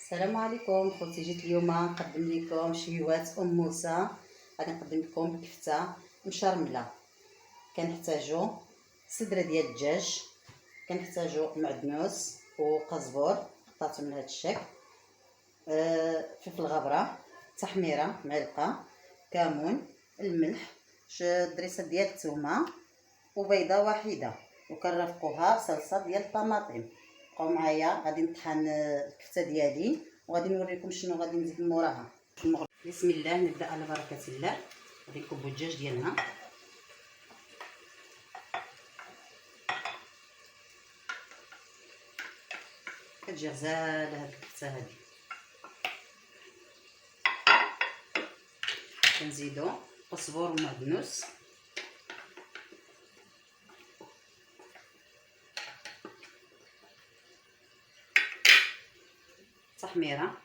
السلام عليكم خوتي. جيت اليوم نقدم لكم شهيوات ام موسى. غادي نقدم لكم كفته مشرمله. كنحتاجو صدر ديال الدجاج، كنحتاجو معدنوس وقزبور قطعته من هذا الشكل، فلفل غبره، تحميره معلقه، كمون، الملح، دريسه ديال الثومه وبيضه واحده، وكنرافقوها بصلصه ديال الطماطم. بقاو معايا غادي نطحن الكفته ديالي وغادي نوريكم شنو غادي نزيد من موراها. بسم الله، نبدا على بركه الله. غادي نكبو الدجاج ديالنا، كتجي غزاله هاد الكفته هادي. كنزيدو قزبور ومعدنوس، تحميره،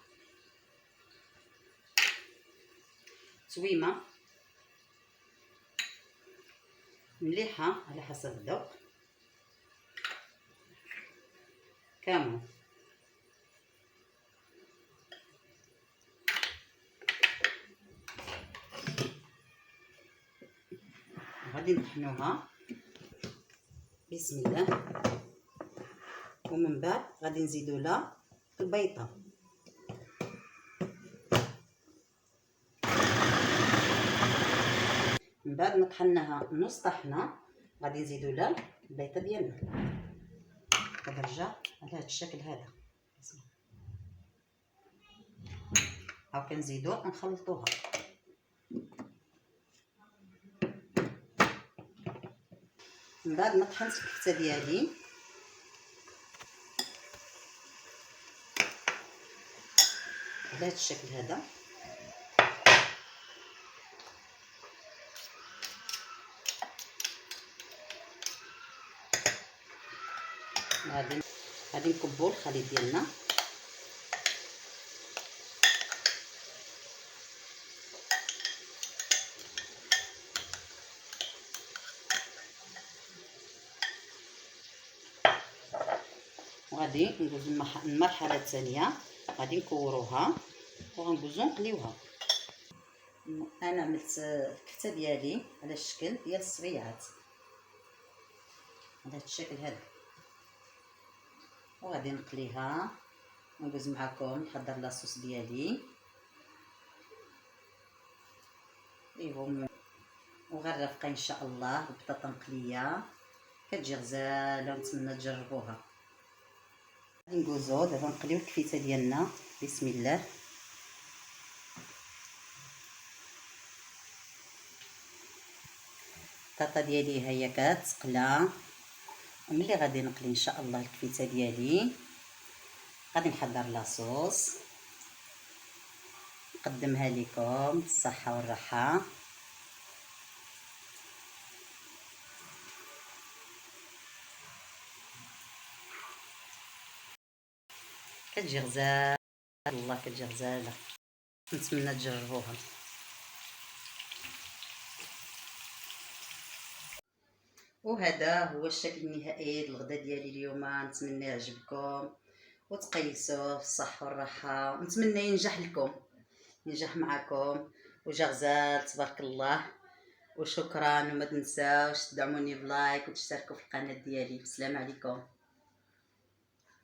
تويمه مليحه على حسب الذوق، كمون، غادي نطحنوها بسم الله. ومن بعد غادي نزيدو لها البيضه، من بعد ما طحناها نص طحنه غادي نزيدو لها البيضه ديالنا. غادي نرجع على هذا الشكل هذا، هاو كنزيدو نخلطوها. من بعد ما طحنت الكفته ديالي على هذا الشكل هذا، غادي نكبو الخليط ديالنا. وغادي ندوزو للمرحله الثانيه، غادي نكوروها وغندوزو نقليوها. انا عملت الكفته ديالي على الشكل ديال الصبيعات، على هذا الشكل هذا، وغادي نقليها وندوز معكم نحضر لاصوص ديالي. ايوا وغنرافقها ان شاء الله ببطاطا مقليه كتجي غزاله، ونتمنى تجربوها. غادي ندوزو دابا نقليو الكفته ديالنا بسم الله. البطاطا ديالي هي كتقلى، وملي غادي نقلي ان شاء الله الكفته ديالي غادي نحضر لاصوص نقدمها لكم بالصحه والراحه. كتجي غزاله والله، كتجي غزاله، نتمنى تجربوها. وهذا هو الشكل النهائي للغدا ديالي اليوم. نتمنى يعجبكم وتقيسوه في الصحه والراحه، ونتمنى ينجح لكم، ينجح معكم وجا غزال تبارك الله. وشكرا، وما تنساوش تدعموني بلايك وتشتركوا في القناه ديالي. السلام عليكم.